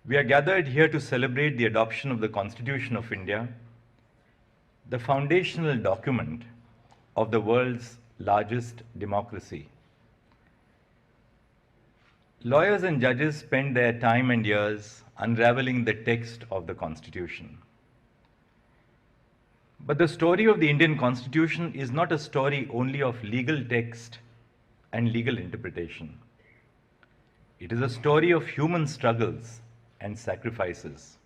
We are gathered here to celebrate the adoption of the Constitution of India, the foundational document of the world's largest democracy. Lawyers and judges spend their time and years unraveling the text of the Constitution. But the story of the Indian Constitution is not a story only of legal text and legal interpretation. It is a story of human struggles and sacrifices.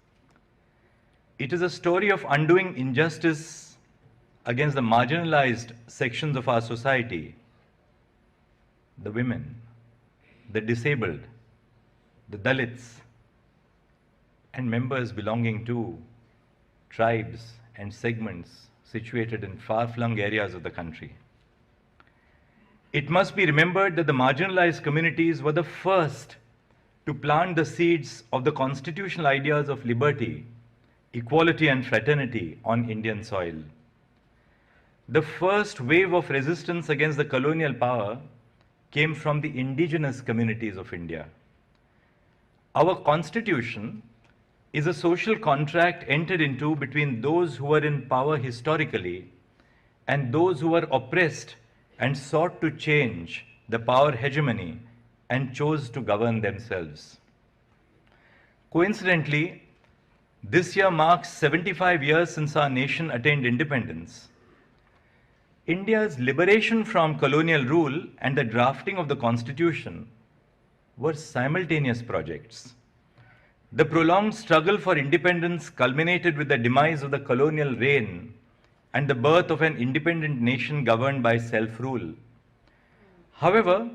It is a story of undoing injustice against the marginalized sections of our society, the women, the disabled, the Dalits, and members belonging to tribes and segments situated in far-flung areas of the country. It must be remembered that the marginalized communities were the first to plant the seeds of the constitutional ideas of liberty, equality, and fraternity on Indian soil. The first wave of resistance against the colonial power came from the indigenous communities of India. Our Constitution is a social contract entered into between those who were in power historically and those who were oppressed and sought to change the power hegemony and chose to govern themselves. Coincidentally, this year marks 75 years since our nation attained independence. India's liberation from colonial rule and the drafting of the Constitution were simultaneous projects. The prolonged struggle for independence culminated with the demise of the colonial reign and the birth of an independent nation governed by self-rule. However,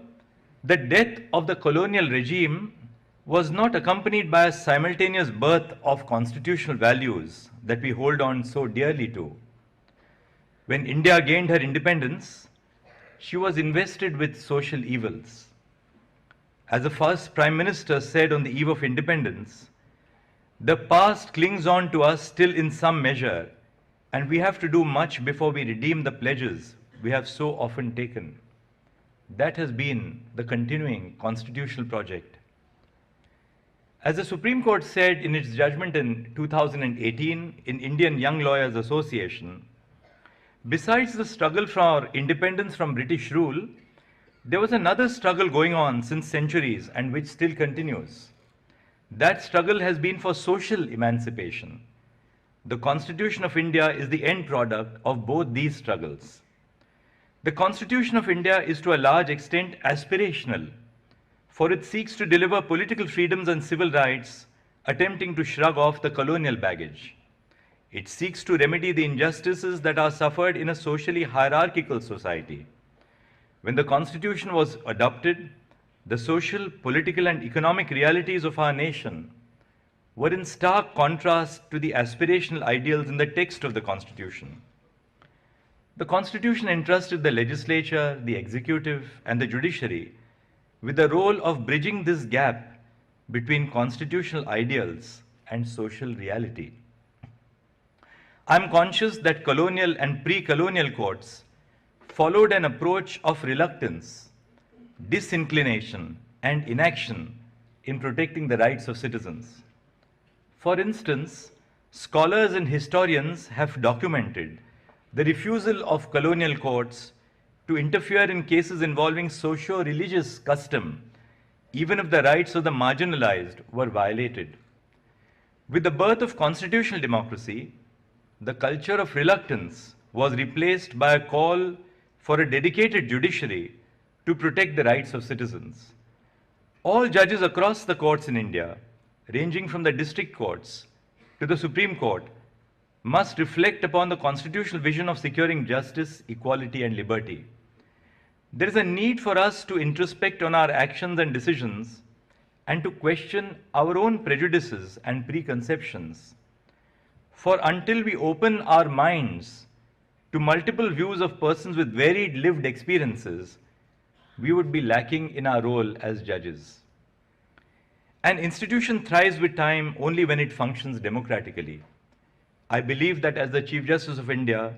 the death of the colonial regime was not accompanied by a simultaneous birth of constitutional values that we hold on so dearly to. When India gained her independence, she was invested with social evils. As the first Prime Minister said on the eve of independence, the past clings on to us still in some measure, and we have to do much before we redeem the pledges we have so often taken. That has been the continuing constitutional project. As the Supreme Court said in its judgment in 2018 in Indian Young Lawyers Association, besides the struggle for independence from British rule, there was another struggle going on since centuries and which still continues. That struggle has been for social emancipation. The Constitution of India is the end product of both these struggles. The Constitution of India is to a large extent aspirational, for it seeks to deliver political freedoms and civil rights, attempting to shrug off the colonial baggage. It seeks to remedy the injustices that are suffered in a socially hierarchical society. When the Constitution was adopted, the social, political, and economic realities of our nation were in stark contrast to the aspirational ideals in the text of the Constitution. The Constitution entrusted the legislature, the executive, and the judiciary with the role of bridging this gap between constitutional ideals and social reality. I'm conscious that colonial and pre-colonial courts followed an approach of reluctance, disinclination, and inaction in protecting the rights of citizens. For instance, scholars and historians have documented the refusal of colonial courts to interfere in cases involving socio-religious custom, even if the rights of the marginalized were violated. With the birth of constitutional democracy, the culture of reluctance was replaced by a call for a dedicated judiciary to protect the rights of citizens. All judges across the courts in India, ranging from the district courts to the Supreme Court, must reflect upon the constitutional vision of securing justice, equality, and liberty. There is a need for us to introspect on our actions and decisions and to question our own prejudices and preconceptions. For until we open our minds to multiple views of persons with varied lived experiences, we would be lacking in our role as judges. An institution thrives with time only when it functions democratically. I believe that as the Chief Justice of India,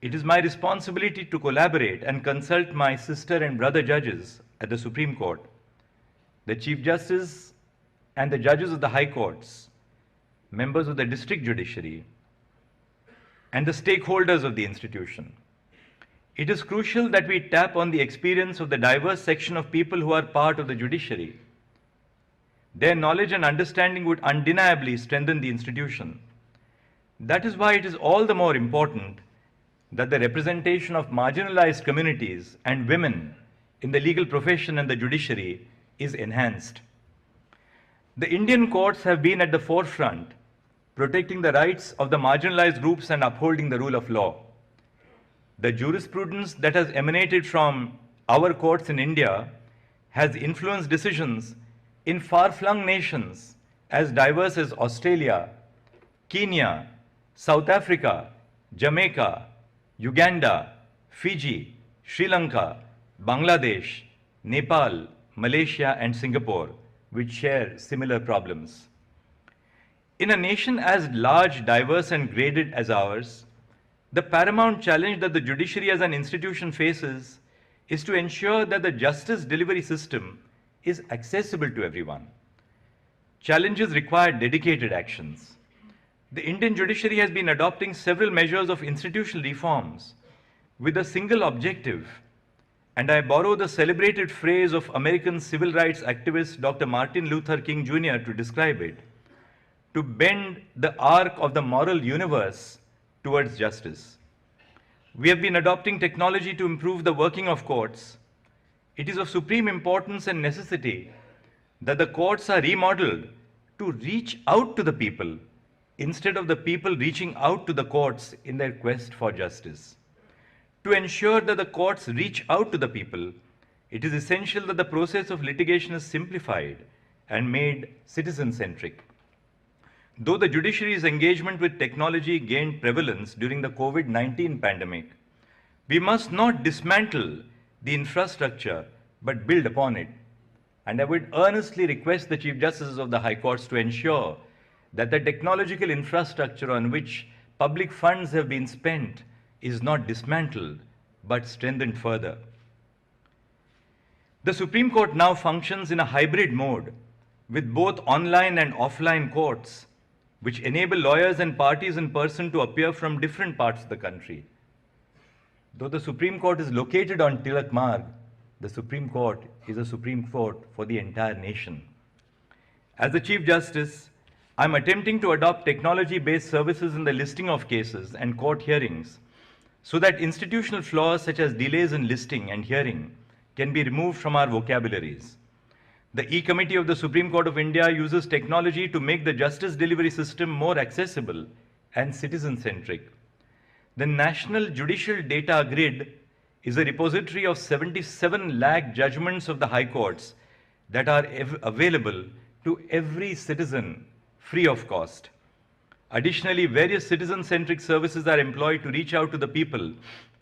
it is my responsibility to collaborate and consult my sister and brother judges at the Supreme Court. The Chief Justice and the judges of the high courts, members of the district judiciary, and the stakeholders of the institution. It is crucial that we tap on the experience of the diverse section of people who are part of the judiciary. Their knowledge and understanding would undeniably strengthen the institution. That is why it is all the more important that the representation of marginalized communities and women in the legal profession and the judiciary is enhanced. The Indian courts have been at the forefront, protecting the rights of the marginalized groups and upholding the rule of law. The jurisprudence that has emanated from our courts in India has influenced decisions in far-flung nations as diverse as Australia, Kenya, South Africa, Jamaica, Uganda, Fiji, Sri Lanka, Bangladesh, Nepal, Malaysia, and Singapore, which share similar problems. In a nation as large, diverse, and graded as ours, the paramount challenge that the judiciary as an institution faces is to ensure that the justice delivery system is accessible to everyone. Challenges require dedicated actions. The Indian judiciary has been adopting several measures of institutional reforms with a single objective, and I borrow the celebrated phrase of American civil rights activist Dr. Martin Luther King Jr. to describe it: to bend the arc of the moral universe towards justice. We have been adopting technology to improve the working of courts. It is of supreme importance and necessity that the courts are remodeled to reach out to the people instead of the people reaching out to the courts in their quest for justice. To ensure that the courts reach out to the people, it is essential that the process of litigation is simplified and made citizen-centric. Though the judiciary's engagement with technology gained prevalence during the COVID-19 pandemic, we must not dismantle the infrastructure but build upon it. And I would earnestly request the Chief Justices of the High Courts to ensure that the technological infrastructure on which public funds have been spent is not dismantled but strengthened further. The Supreme Court now functions in a hybrid mode with both online and offline courts, which enable lawyers and parties in person to appear from different parts of the country. Though the Supreme Court is located on Tilak Marg, the Supreme Court is a Supreme Court for the entire nation. As the Chief Justice, I'm attempting to adopt technology-based services in the listing of cases and court hearings so that institutional flaws such as delays in listing and hearing can be removed from our vocabularies. The E-Committee of the Supreme Court of India uses technology to make the justice delivery system more accessible and citizen-centric. The National Judicial Data Grid is a repository of 77 lakh judgments of the High Courts that are available to every citizen free of cost. Additionally, various citizen-centric services are employed to reach out to the people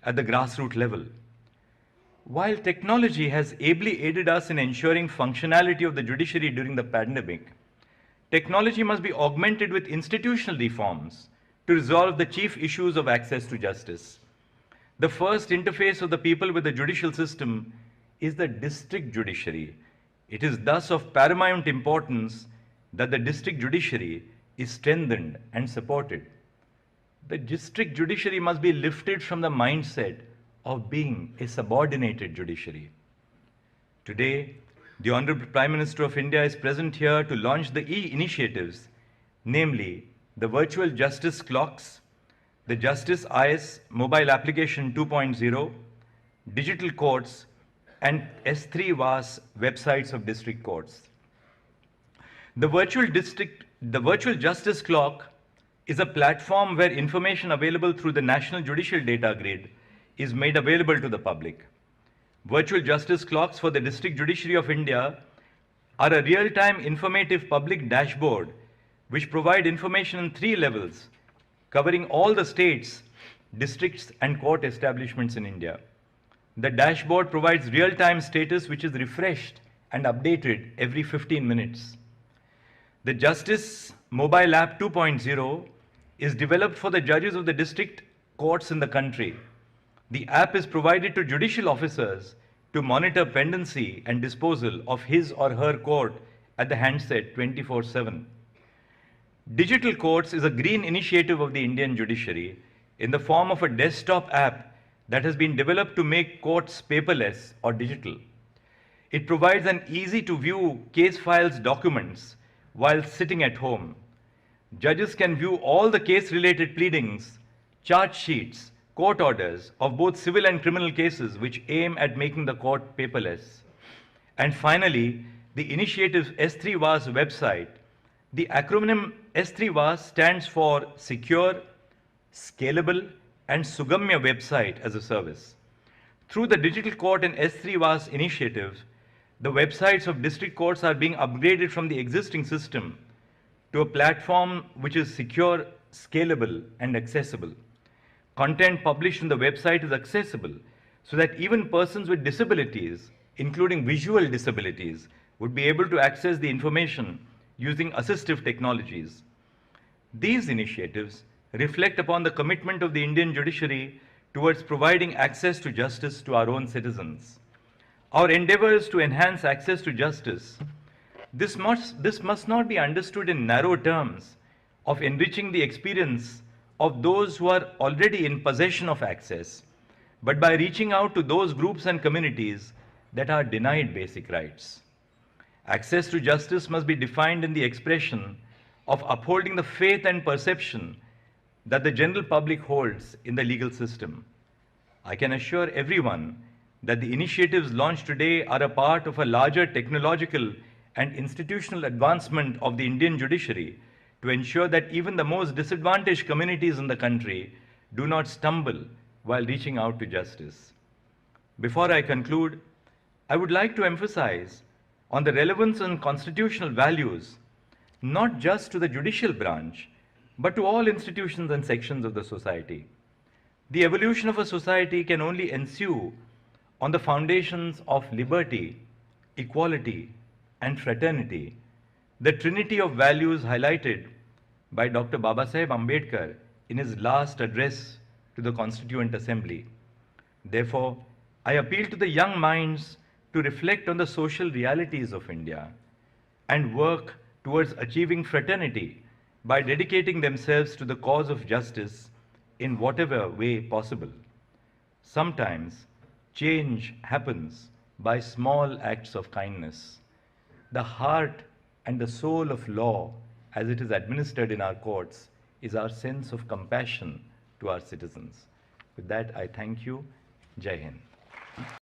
at the grassroots level. While technology has ably aided us in ensuring functionality of the judiciary during the pandemic, technology must be augmented with institutional reforms to resolve the chief issues of access to justice. The first interface of the people with the judicial system is the district judiciary. It is thus of paramount importance that the district judiciary is strengthened and supported. The district judiciary must be lifted from the mindset of being a subordinated judiciary. Today, the Honorable Prime Minister of India is present here to launch the e-initiatives, namely the virtual justice clocks, the Justice IS mobile application 2.0, digital courts, and S3 VAS websites of district courts. The virtual justice clock is a platform where information available through the National Judicial Data Grid is made available to the public. Virtual justice clocks for the District Judiciary of India are a real-time informative public dashboard which provide information in 3 levels, covering all the states, districts, and court establishments in India. The dashboard provides real-time status which is refreshed and updated every 15 minutes. The Justice Mobile App 2.0 is developed for the judges of the district courts in the country. The app is provided to judicial officers to monitor pendency and disposal of his or her court at the handset 24/7. Digital Courts is a green initiative of the Indian judiciary in the form of a desktop app that has been developed to make courts paperless or digital. It provides an easy-to-view case files documents while sitting at home. Judges can view all the case-related pleadings, charge sheets, court orders of both civil and criminal cases which aim at making the court paperless. And finally, the initiative's S3VAS website. The acronym S3VAS stands for Secure, Scalable, and Sugamya Website as a Service. Through the Digital Court and S3VAS initiatives, the websites of district courts are being upgraded from the existing system to a platform which is secure, scalable, and accessible. Content published on the website is accessible so that even persons with disabilities, including visual disabilities, would be able to access the information using assistive technologies. These initiatives reflect upon the commitment of the Indian judiciary towards providing access to justice to our own citizens. Our endeavors to enhance access to justice, this must not be understood in narrow terms of enriching the experience of those who are already in possession of access, but by reaching out to those groups and communities that are denied basic rights. Access to justice must be defined in the expression of upholding the faith and perception that the general public holds in the legal system. I can assure everyone that the initiatives launched today are a part of a larger technological and institutional advancement of the Indian judiciary to ensure that even the most disadvantaged communities in the country do not stumble while reaching out to justice. Before I conclude, I would like to emphasize on the relevance and constitutional values, not just to the judicial branch, but to all institutions and sections of the society. The evolution of a society can only ensue on the foundations of liberty, equality, and fraternity, the trinity of values highlighted by Dr. Babasaheb Ambedkar in his last address to the Constituent Assembly. Therefore, I appeal to the young minds to reflect on the social realities of India and work towards achieving fraternity by dedicating themselves to the cause of justice in whatever way possible. Sometimes, change happens by small acts of kindness. The heart and the soul of law, as it is administered in our courts, is our sense of compassion to our citizens. With that, I thank you. Jai Hind.